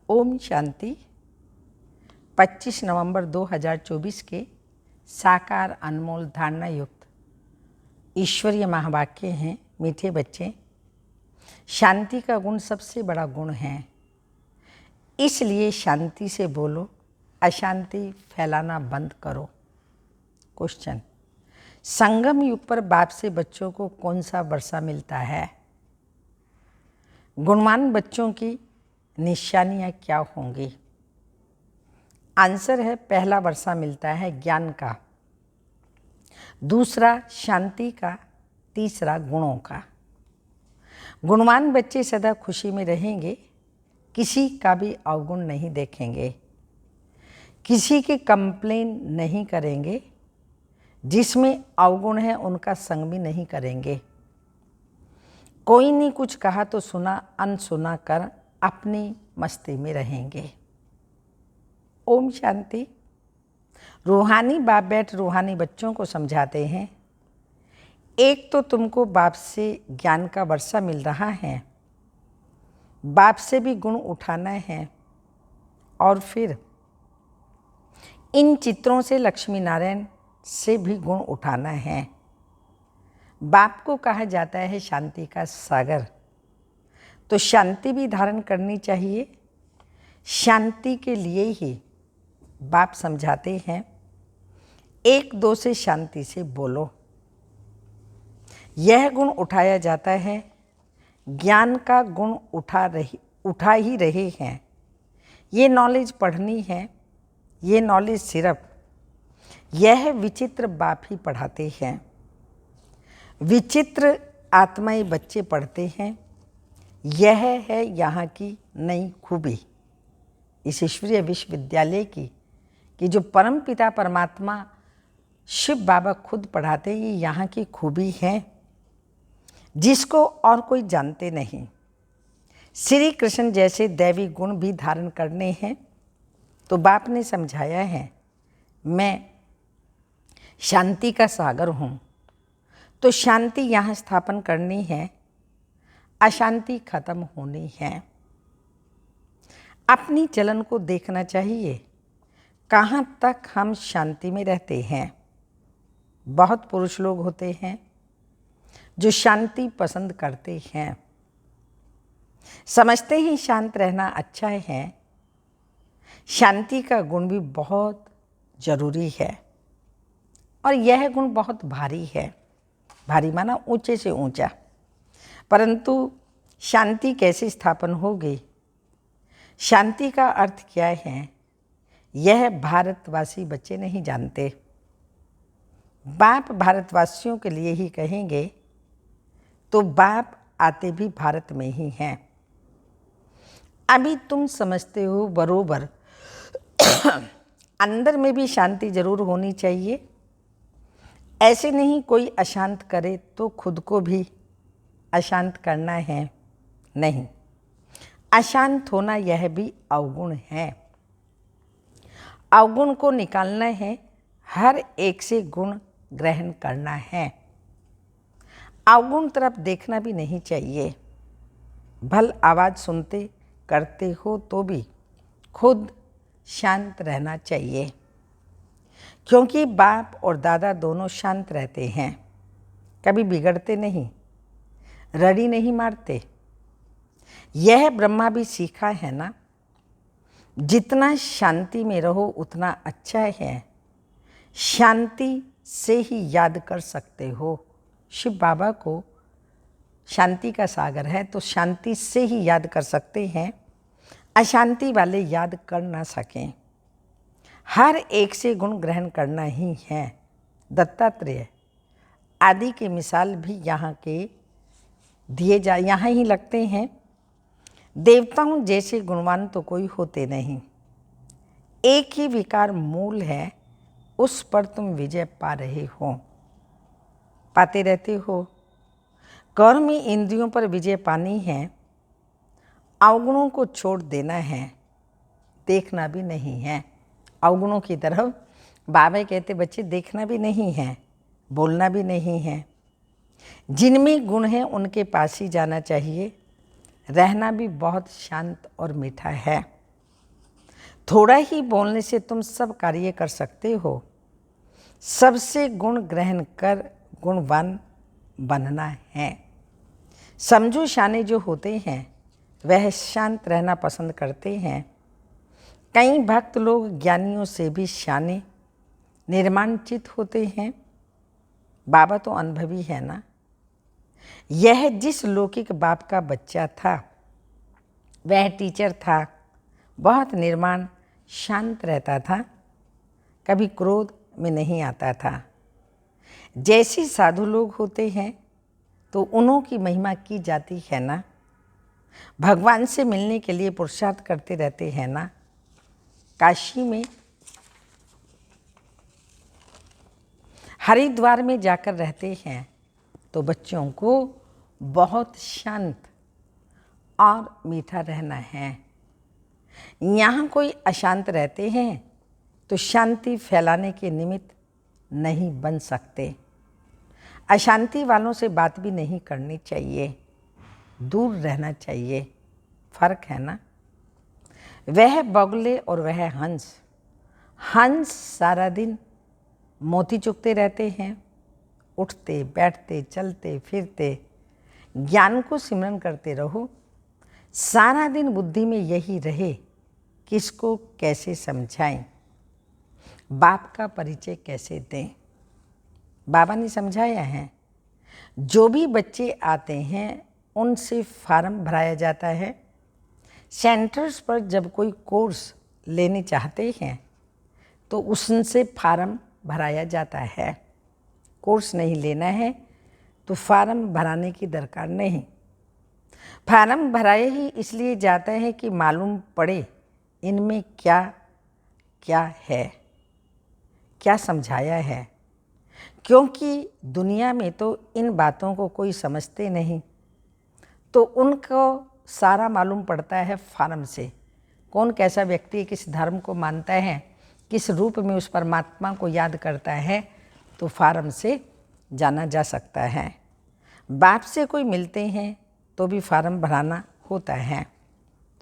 ओम शांति। 25 नवंबर 2024 के साकार अनमोल धारणा युक्त ईश्वरीय महावाक्य हैं। मीठे बच्चे, शांति का गुण सबसे बड़ा गुण है, इसलिए शांति से बोलो, अशांति फैलाना बंद करो। क्वेश्चन, संगम युग पर बाप से बच्चों को कौन सा वर्षा मिलता है? गुणवान बच्चों की निशानियाँ क्या होंगी? आंसर है, पहला वर्षा मिलता है ज्ञान का, दूसरा शांति का, तीसरा गुणों का। गुणवान बच्चे सदा खुशी में रहेंगे, किसी का भी अवगुण नहीं देखेंगे, किसी की कंप्लेन नहीं करेंगे, जिसमें अवगुण है उनका संग भी नहीं करेंगे। कोई ने कुछ कहा तो सुना, अनसुना कर अपनी मस्ती में रहेंगे। ओम शांति। रूहानी बाप बैठ रूहानी बच्चों को समझाते हैं, एक तो तुमको बाप से ज्ञान का वर्षा मिल रहा है, बाप से भी गुण उठाना है, और फिर इन चित्रों से लक्ष्मी नारायण से भी गुण उठाना है। बाप को कहा जाता है शांति का सागर, तो शांति भी धारण करनी चाहिए। शांति के लिए ही बाप समझाते हैं, एक दो से शांति से बोलो। यह गुण उठाया जाता है, ज्ञान का गुण उठा ही रहे हैं। ये नॉलेज पढ़नी है, ये नॉलेज सिर्फ यह विचित्र बाप ही पढ़ाते हैं। विचित्र आत्माएं बच्चे पढ़ते हैं, यह है यहाँ की नई खूबी इस ईश्वरीय विश्वविद्यालय की, कि जो परम पिता परमात्मा शिव बाबा खुद पढ़ाते, ये यहाँ की खूबी है जिसको और कोई जानते नहीं। श्री कृष्ण जैसे दैवी गुण भी धारण करने हैं, तो बाप ने समझाया है, मैं शांति का सागर हूँ, तो शांति यहाँ स्थापन करनी है, अशांति खत्म होनी है। अपनी चलन को देखना चाहिए, कहाँ तक हम शांति में रहते हैं। बहुत पुरुष लोग होते हैं जो शांति पसंद करते हैं, समझते हैं शांत रहना अच्छा है। शांति का गुण भी बहुत जरूरी है, और यह गुण बहुत भारी है। भारी माना ऊंचे से ऊंचा। परंतु शांति कैसे स्थापन होगी, शांति का अर्थ क्या है, यह भारतवासी बच्चे नहीं जानते। बाप भारतवासियों के लिए ही कहेंगे, तो बाप आते भी भारत में ही हैं। अभी तुम समझते हो बरोबर, अंदर में भी शांति जरूर होनी चाहिए। ऐसे नहीं कोई अशांत करे तो खुद को भी अशांत करना है, नहीं। अशांत होना यह भी अवगुण है। अवगुण को निकालना है, हर एक से गुण ग्रहण करना है। अवगुण तरफ देखना भी नहीं चाहिए। भल आवाज़ सुनते करते हो तो भी खुद शांत रहना चाहिए, क्योंकि बाप और दादा दोनों शांत रहते हैं, कभी बिगड़ते नहीं, रड़ी नहीं मारते। यह ब्रह्मा भी सीखा है ना, जितना शांति में रहो उतना अच्छा है। शांति से ही याद कर सकते हो। शिव बाबा को शांति का सागर है, तो शांति से ही याद कर सकते हैं, अशांति वाले याद कर ना सकें। हर एक से गुण ग्रहण करना ही है। दत्तात्रेय आदि की मिसाल भी यहाँ के यहाँ ही लगते हैं। देवताओं जैसे गुणवान तो कोई होते नहीं, एक ही विकार मूल है, उस पर तुम विजय पा रहे हो, पाते रहते हो। कर्मी इंद्रियों पर विजय पानी है, अवगुणों को छोड़ देना है, देखना भी नहीं है। अवगुणों की तरफ बाबा कहते बच्चे देखना भी नहीं है, बोलना भी नहीं है। जिनमें गुण है उनके पास ही जाना चाहिए। रहना भी बहुत शांत और मीठा है। थोड़ा ही बोलने से तुम सब कार्य कर सकते हो। सबसे गुण ग्रहण कर गुणवान बनना है। समझो शाने जो होते हैं वह शांत रहना पसंद करते हैं। कई भक्त लोग ज्ञानियों से भी शाने निर्माणचित होते हैं। बाबा तो अनुभवी है ना। यह जिस लौकिक बाप का बच्चा था वह टीचर था, बहुत निर्माण शांत रहता था, कभी क्रोध में नहीं आता था। जैसे साधु लोग होते हैं तो उन्हों की महिमा की जाती है ना। भगवान से मिलने के लिए पुरुषार्थ करते रहते हैं ना। काशी में हरिद्वार में जाकर रहते हैं तो बच्चों को बहुत शांत और मीठा रहना है। यहाँ कोई अशांत रहते हैं तो शांति फैलाने के निमित्त नहीं बन सकते। अशांति वालों से बात भी नहीं करनी चाहिए, दूर रहना चाहिए। फर्क है ना। वह बगुले और वह हंस। हंस सारा दिन मोती चुगते रहते हैं, उठते बैठते चलते फिरते ज्ञान को सिमरन करते रहो। सारा दिन बुद्धि में यही रहे किसको कैसे समझाएं, बाप का परिचय कैसे दें। बाबा ने समझाया है। जो भी बच्चे आते हैं उनसे फार्म भराया जाता है। सेंटर्स पर जब कोई कोर्स लेने चाहते हैं तो उनसे फार्म भराया जाता है। कोर्स नहीं लेना है तो फार्म भराने की दरकार नहीं। फार्म भराए ही इसलिए जाता है कि मालूम पड़े इनमें क्या क्या है, क्या समझाया है। क्योंकि दुनिया में तो इन बातों को कोई समझते नहीं, तो उनको सारा मालूम पड़ता है फार्म से। कौन कैसा व्यक्ति किस धर्म को मानता है, किस रूप में उस परमात्मा को याद करता है, तो फार्म से जाना जा सकता है। बाप से कोई मिलते हैं तो भी फार्म भराना होता है,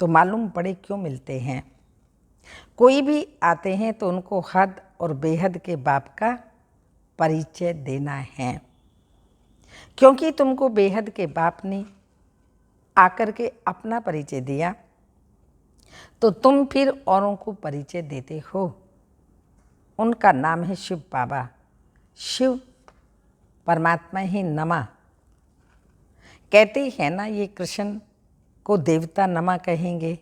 तो मालूम पड़े क्यों मिलते हैं। कोई भी आते हैं तो उनको हद और बेहद के बाप का परिचय देना है। क्योंकि तुमको बेहद के बाप ने आकर के अपना परिचय दिया तो तुम फिर औरों को परिचय देते हो। उनका नाम है शिव बाबा। शिव परमात्मा ही नमा। कहते हैं ना, ये कृष्ण को देवता नमा कहेंगे,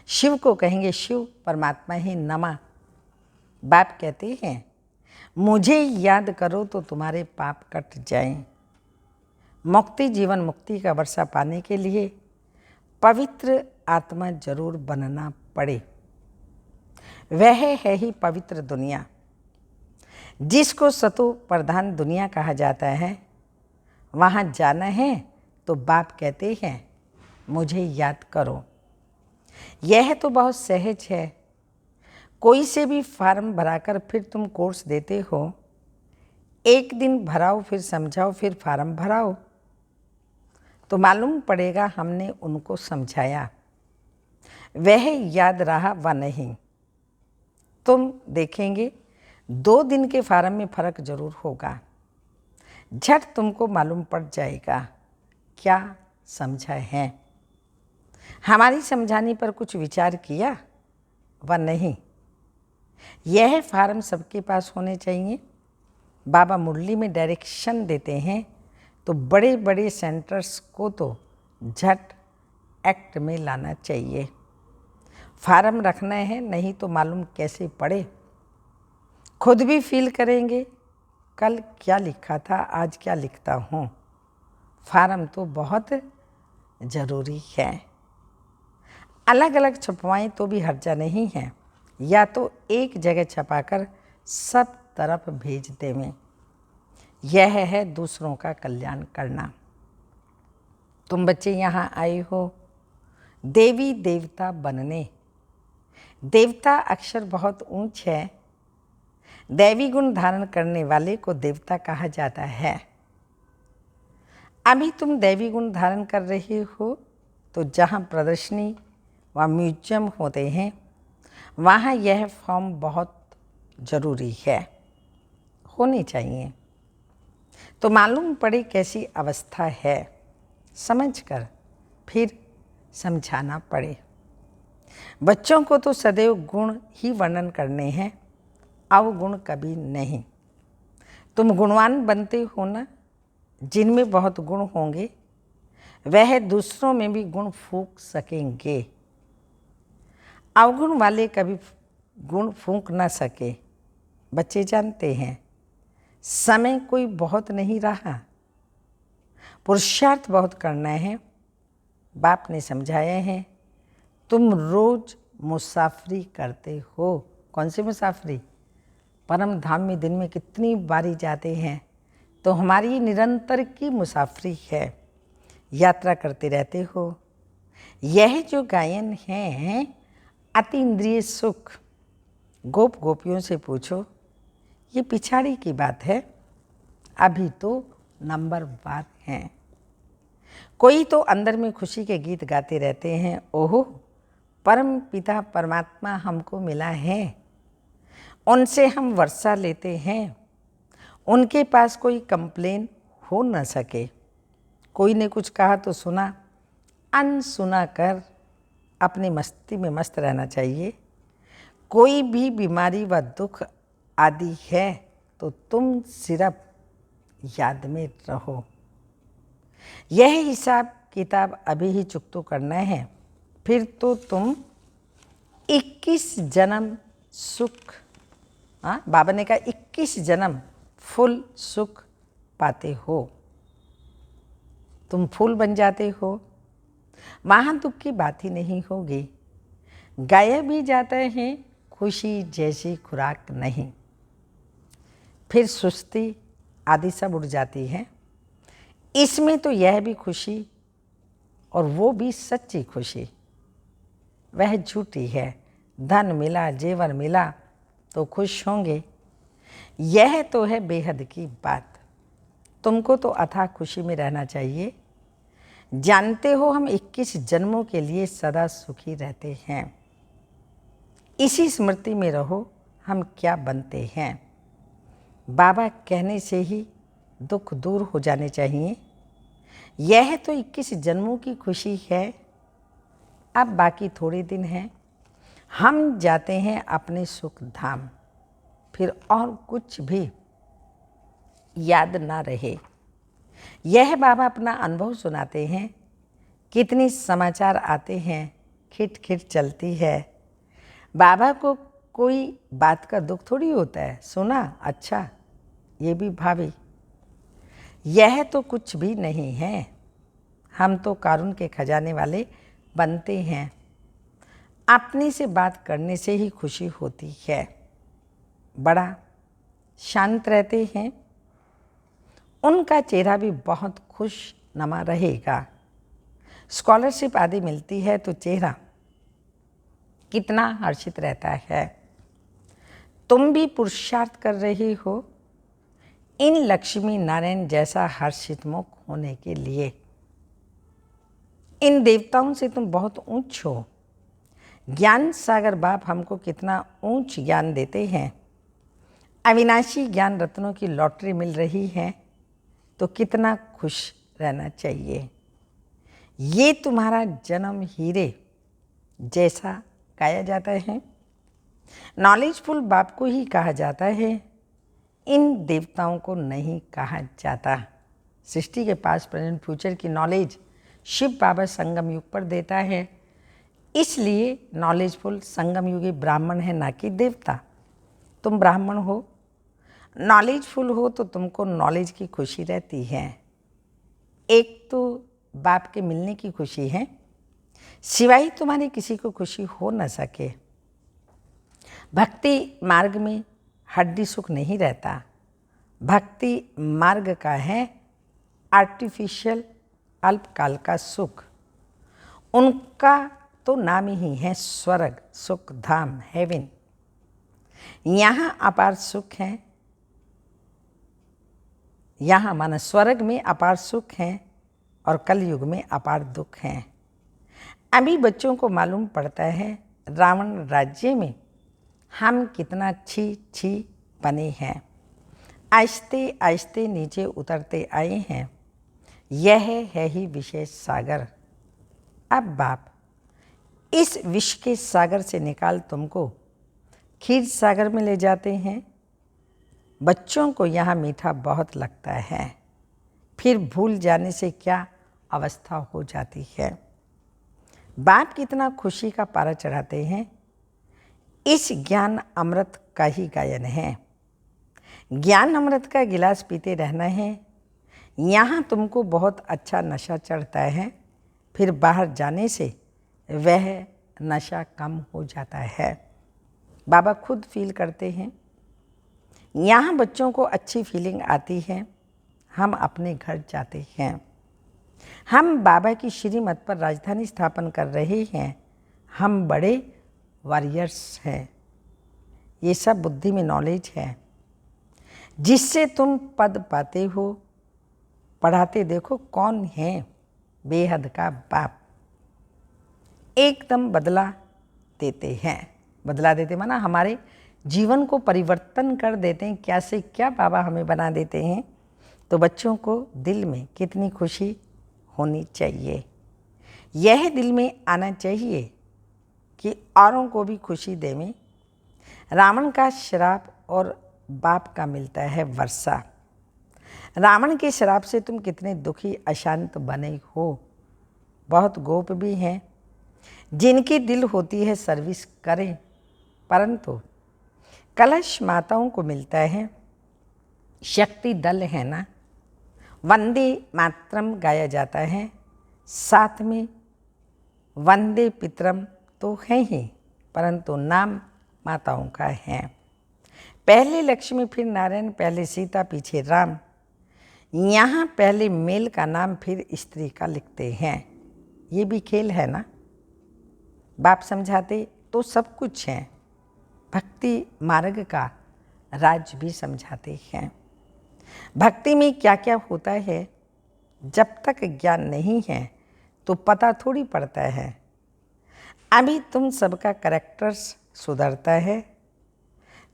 शिव को कहेंगे शिव परमात्मा ही नमा। बाप कहते हैं मुझे याद करो तो तुम्हारे पाप कट जाएं। मुक्ति जीवन मुक्ति का वर्षा पाने के लिए पवित्र आत्मा जरूर बनना पड़े। वह है ही पवित्र दुनिया, जिसको सतो प्रधान दुनिया कहा जाता है। वहाँ जाना है तो बाप कहते हैं मुझे याद करो। यह तो बहुत सहज है। कोई से भी फार्म भराकर फिर तुम कोर्स देते हो। एक दिन भराओ फिर समझाओ फिर फार्म भराओ, तो मालूम पड़ेगा हमने उनको समझाया, वह याद रहा व नहीं। तुम देखेंगे 2 दिन के फार्म में फ़र्क जरूर होगा। झट तुमको मालूम पड़ जाएगा क्या समझा है। हमारी समझाने पर कुछ विचार किया व नहीं। यह फार्म सबके पास होने चाहिए। बाबा मुरली में डायरेक्शन देते हैं तो बड़े बड़े सेंटर्स को तो झट एक्ट में लाना चाहिए। फार्म रखना है, नहीं तो मालूम कैसे पड़े। खुद भी फील करेंगे कल क्या लिखा था, आज क्या लिखता हूँ। फार्म तो बहुत ज़रूरी है। अलग अलग छपवाएं तो भी हर्जा नहीं है, या तो एक जगह छपाकर सब तरफ भेज देवें। यह है दूसरों का कल्याण करना। तुम बच्चे यहाँ आए हो देवी देवता बनने। देवता अक्षर बहुत ऊंच है। दैवी गुण धारण करने वाले को देवता कहा जाता है। अभी तुम दैवी गुण धारण कर रहे हो तो जहाँ प्रदर्शनी व म्यूजियम होते हैं वहाँ यह फॉर्म बहुत ज़रूरी है, होनी चाहिए। तो मालूम पड़े कैसी अवस्था है, समझकर फिर समझाना पड़े। बच्चों को तो सदैव गुण ही वर्णन करने हैं, अवगुण कभी नहीं। तुम गुणवान बनते हो ना, जिनमें बहुत गुण होंगे वह दूसरों में भी गुण फूंक सकेंगे। अवगुण वाले कभी गुण फूंक ना सके। बच्चे जानते हैं समय कोई बहुत नहीं रहा, पुरुषार्थ बहुत करना है। बाप ने समझाया है, तुम रोज मुसाफरी करते हो। कौन सी मुसाफरी? परम धाम में दिन में कितनी बारी जाते हैं, तो हमारी निरंतर की मुसाफरी है, यात्रा करते रहते हो। यह जो गायन है अति इंद्रिय सुख, गोप गोपियों से पूछो, ये पिछाड़ी की बात है, अभी तो नंबर 1 है। कोई तो अंदर में खुशी के गीत गाते रहते हैं, ओहो परम पिता परमात्मा हमको मिला है, उनसे हम वर्षा लेते हैं, उनके पास कोई कंप्लेन हो न सके। कोई ने कुछ कहा तो सुना, अनसुना कर अपनी मस्ती में मस्त रहना चाहिए। कोई भी बीमारी व दुख आदि है तो तुम सिर्फ याद में रहो। यह हिसाब किताब अभी ही चुकतो करना है, फिर तो तुम 21 जन्म सुख, बाबा ने कहा 21 जन्म फुल सुख पाते हो, तुम फूल बन जाते हो, वहाँ दुख की बात ही नहीं होगी। गाया भी जाता है खुशी जैसी खुराक नहीं, फिर सुस्ती आदि सब उड़ जाती है। इसमें तो यह भी खुशी, और वो भी सच्ची खुशी, वह झूठी है। धन मिला जेवर मिला तो खुश होंगे, यह तो है बेहद की बात। तुमको तो अथाह खुशी में रहना चाहिए। जानते हो हम 21 जन्मों के लिए सदा सुखी रहते हैं। इसी स्मृति में रहो हम क्या बनते हैं। बाबा कहने से ही दुख दूर हो जाने चाहिए। यह तो 21 जन्मों की खुशी है। अब बाकी थोड़े दिन हैं, हम जाते हैं अपने सुख धाम, फिर और कुछ भी याद ना रहे। यह बाबा अपना अनुभव सुनाते हैं। कितनी समाचार आते हैं, खिट खिट चलती है। बाबा को कोई बात का दुख थोड़ी होता है। सुना, अच्छा, ये भी भाभी, यह तो कुछ भी नहीं है। हम तो कारुण के खजाने वाले बनते हैं। अपने से बात करने से ही खुशी होती है। बड़ा शांत रहते हैं, उनका चेहरा भी बहुत खुश नमा रहेगा। स्कॉलरशिप आदि मिलती है तो चेहरा कितना हर्षित रहता है। तुम भी पुरुषार्थ कर रही हो इन लक्ष्मी नारायण जैसा हर्षित मुख होने के लिए। इन देवताओं से तुम बहुत ऊंच हो। ज्ञान सागर बाप हमको कितना ऊंच ज्ञान देते हैं। अविनाशी ज्ञान रत्नों की लॉटरी मिल रही है तो कितना खुश रहना चाहिए। ये तुम्हारा जन्म हीरे जैसा गाया जाता है। नॉलेजफुल बाप को ही कहा जाता है, इन देवताओं को नहीं कहा जाता। सृष्टि के पास प्रेजेंट फ्यूचर की नॉलेज शिव बाबा संगम युग पर देता है, इसलिए नॉलेजफुल संगम युगी ब्राह्मण है, ना कि देवता। तुम ब्राह्मण हो, नॉलेजफुल हो तो तुमको नॉलेज की खुशी रहती है। एक तो बाप के मिलने की खुशी है, सिवाय तुम्हारी किसी को खुशी हो न सके। भक्ति मार्ग में हड्डी सुख नहीं रहता। भक्ति मार्ग का है आर्टिफिशियल अल्पकाल का सुख। उनका तो नाम ही है स्वर्ग, सुख धाम, हेवन। यहाँ अपार सुख है, यहाँ माना स्वर्ग में अपार सुख है और कलयुग में अपार दुख है। अभी बच्चों को मालूम पड़ता है रावण राज्य में हम कितना छी छी बने हैं, आहिस्ते आहिस्ते नीचे उतरते आए हैं। यह है ही विशेष सागर। अब बाप इस विष के सागर से निकाल तुमको क्षीर सागर में ले जाते हैं। बच्चों को यहाँ मीठा बहुत लगता है, फिर भूल जाने से क्या अवस्था हो जाती है। बाप कितना खुशी का पारा चढ़ाते हैं। इस ज्ञान अमृत का ही गायन है। ज्ञान अमृत का गिलास पीते रहना है। यहाँ तुमको बहुत अच्छा नशा चढ़ता है, फिर बाहर जाने से वह नशा कम हो जाता है। बाबा खुद फील करते हैं। यहाँ बच्चों को अच्छी फीलिंग आती है। हम अपने घर जाते हैं। हम बाबा की श्रीमत पर राजधानी स्थापन कर रहे हैं। हम बड़े वॉरियर्स हैं। ये सब बुद्धि में नॉलेज है जिससे तुम पद पाते हो। पढ़ाते देखो कौन है बेहद का बाप। एकदम बदला देते हैं। बदला देते माना हमारे जीवन को परिवर्तन कर देते हैं। क्या से क्या बाबा हमें बना देते हैं। तो बच्चों को दिल में कितनी खुशी होनी चाहिए। यह दिल में आना चाहिए कि औरों को भी खुशी देवें। रावण का श्राप और बाप का मिलता है वर्षा। रावण के श्राप से तुम कितने दुखी अशांत बने हो। बहुत गोप भी हैं जिनकी दिल होती है सर्विस करें, परंतु कलश माताओं को मिलता है। शक्ति दल है ना, वंदे मातरम गाया जाता है, साथ में वंदे पितरम तो है ही, परंतु नाम माताओं का है। पहले लक्ष्मी फिर नारायण, पहले सीता पीछे राम। यहाँ पहले मेल का नाम फिर स्त्री का लिखते हैं। ये भी खेल है ना। बाप समझाते तो सब कुछ है। भक्ति मार्ग का राज भी समझाते हैं। भक्ति में क्या क्या होता है जब तक ज्ञान नहीं है तो पता थोड़ी पड़ता है। अभी तुम सबका कैरेक्टर्स सुधरता है।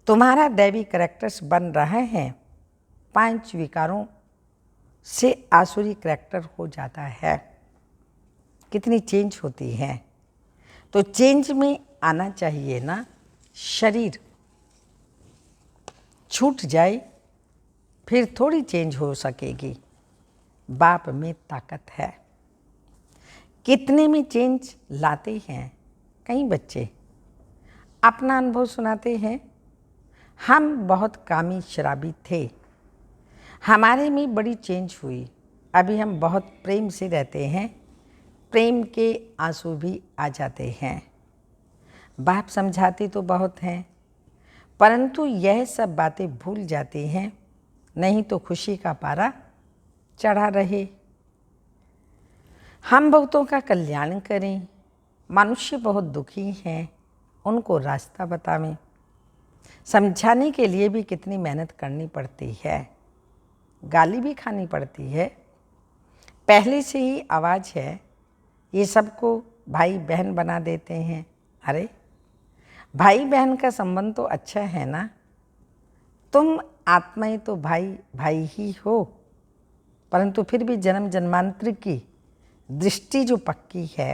तुम्हारा दैवी कैरेक्टर्स बन रहा है। 5 विकारों से आसुरी कैरेक्टर हो जाता है। कितनी चेंज होती है। तो चेंज में आना चाहिए ना। शरीर छूट जाए फिर थोड़ी चेंज हो सकेगी। बाप में ताकत है। कितने में चेंज लाते हैं। कई बच्चे अपना अनुभव सुनाते हैं। हम बहुत कामी शराबी थे, हमारे में बड़ी चेंज हुई। अभी हम बहुत प्रेम से रहते हैं। प्रेम के आंसू भी आ जाते हैं। बाप समझाते तो बहुत हैं, परंतु यह सब बातें भूल जाते हैं। नहीं तो खुशी का पारा चढ़ा रहे। हम बहुतों का कल्याण करें। मनुष्य बहुत दुखी हैं, उनको रास्ता बतावें। समझाने के लिए भी कितनी मेहनत करनी पड़ती है। गाली भी खानी पड़ती है। पहले से ही आवाज़ है। ये सबको भाई बहन बना देते हैं। अरे भाई बहन का संबंध तो अच्छा है ना। तुम आत्माएं तो भाई भाई ही हो, परंतु फिर भी जन्म जन्मांतर की दृष्टि जो पक्की है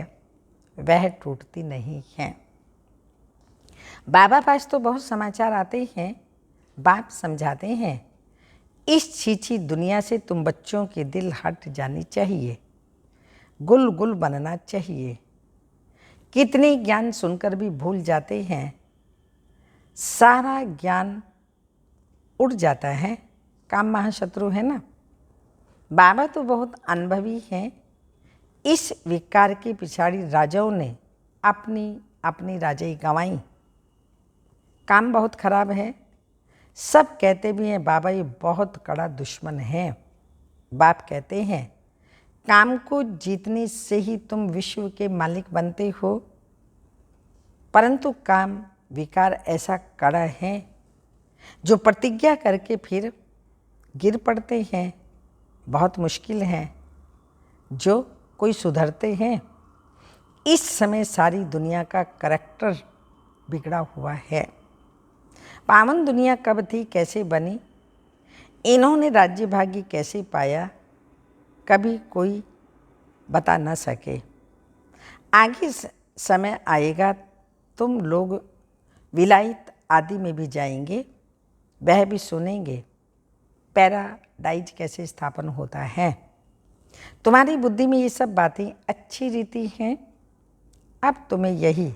वह टूटती नहीं है। बाबा पास तो बहुत समाचार आते हैं। बाप समझाते हैं इस छीछी दुनिया से तुम बच्चों के दिल हट जानी चाहिए। गुल गुल बनना चाहिए। कितने ज्ञान सुनकर भी भूल जाते हैं। सारा ज्ञान उड़ जाता है। काम महाशत्रु है ना। बाबा तो बहुत अनुभवी हैं। इस विकार के पिछाड़ी राजाओं ने अपनी अपनी राजाई गंवाई। काम बहुत खराब है। सब कहते भी हैं बाबा ये बहुत कड़ा दुश्मन है। बाप कहते हैं काम को जीतने से ही तुम विश्व के मालिक बनते हो, परंतु काम विकार ऐसा कड़ा है जो प्रतिज्ञा करके फिर गिर पड़ते हैं। बहुत मुश्किल है जो कोई सुधरते हैं। इस समय सारी दुनिया का करैक्टर बिगड़ा हुआ है। पावन दुनिया कब थी, कैसे बनी, इन्होंने राज्य भाग्य कैसे पाया, कभी कोई बता न सके। आगे समय आएगा तुम लोग विलायत आदि में भी जाएंगे, वह भी सुनेंगे पैराडाइज कैसे स्थापन होता है। तुम्हारी बुद्धि में ये सब बातें अच्छी रीति हैं। अब तुम्हें यही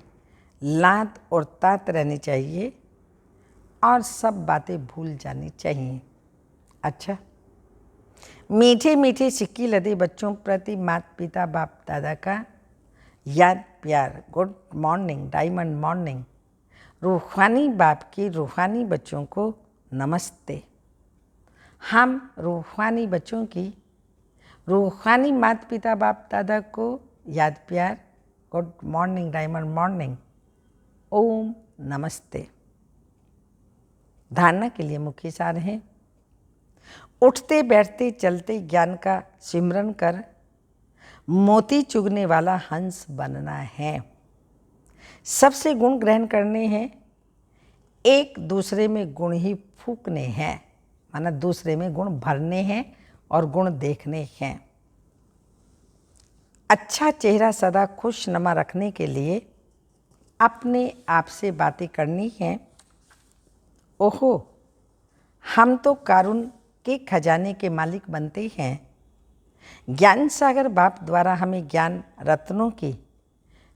लात और तात रहनी चाहिए और सब बातें भूल जानी चाहिए। अच्छा, मीठे मीठे सिक्की लदे बच्चों प्रति माता पिता बाप दादा का याद प्यार, गुड मॉर्निंग, डायमंड मॉर्निंग। रूहानी बाप के रूहानी बच्चों को नमस्ते। हम रूहानी बच्चों की रूहानी माता पिता बाप दादा को याद प्यार, गुड मॉर्निंग, डायमंड मॉर्निंग, ओम नमस्ते। धारणा के लिए मुख्य सार है। उठते बैठते चलते ज्ञान का सिमरन कर मोती चुगने वाला हंस बनना है। सबसे गुण ग्रहण करने हैं, एक दूसरे में गुण ही फूकने हैं, माना दूसरे में गुण भरने हैं और गुण देखने हैं। अच्छा चेहरा सदा खुश नमा रखने के लिए अपने आप से बातें करनी हैं। ओहो, हम तो कारुण के खजाने के मालिक बनते हैं। ज्ञान सागर बाप द्वारा हमें ज्ञान रत्नों की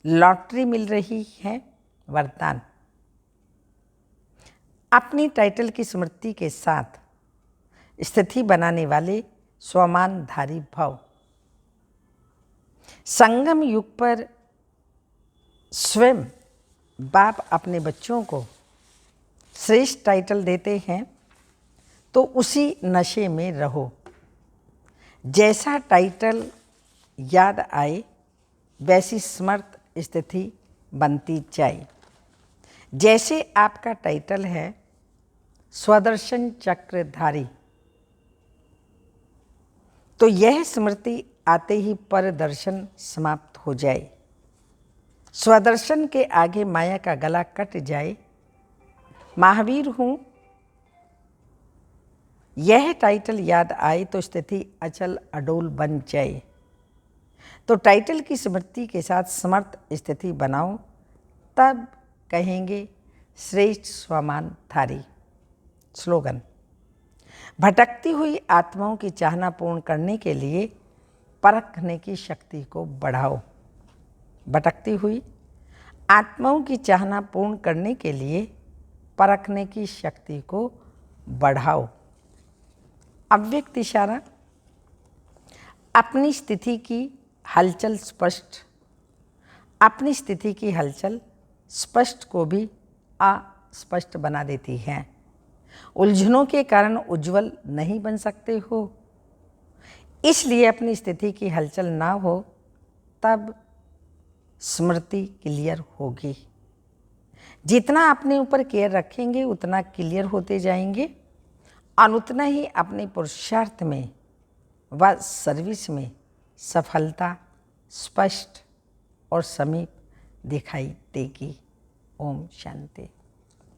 लॉटरी मिल रही है। वरदान, अपनी टाइटल की स्मृति के साथ स्थिति बनाने वाले स्वमानधारी भव। संगम युग पर स्वयं बाप अपने बच्चों को श्रेष्ठ टाइटल देते हैं, तो उसी नशे में रहो। जैसा टाइटल याद आए वैसी समर्थ स्थिति बनती जाए। जैसे आपका टाइटल है स्वदर्शन चक्रधारी, तो यह स्मृति आते ही परदर्शन समाप्त हो जाए। स्वदर्शन के आगे माया का गला कट जाए। महावीर हूँ, यह टाइटल याद आए तो स्थिति अचल अडोल बन जाए। तो टाइटल की स्मृति के साथ समर्थ स्थिति बनाओ, तब कहेंगे श्रेष्ठ स्वमानधारी। स्लोगन, भटकती हुई आत्माओं की चाहना पूर्ण करने के लिए परखने की शक्ति को बढ़ाओ। भटकती हुई आत्माओं की चाहना पूर्ण करने के लिए परखने की शक्ति को बढ़ाओ। अव्यक्त इशारा, अपनी स्थिति की हलचल स्पष्ट, अपनी स्थिति की हलचल स्पष्ट को भी अस्पष्ट बना देती है। उलझनों के कारण उज्जवल नहीं बन सकते हो, इसलिए अपनी स्थिति की हलचल ना हो, तब स्मृति क्लियर होगी। जितना अपने ऊपर केयर रखेंगे उतना क्लियर होते जाएंगे और उतना ही अपने पुरुषार्थ में व सर्विस में सफलता स्पष्ट और समीप दिखाई देगी। ओम शांति।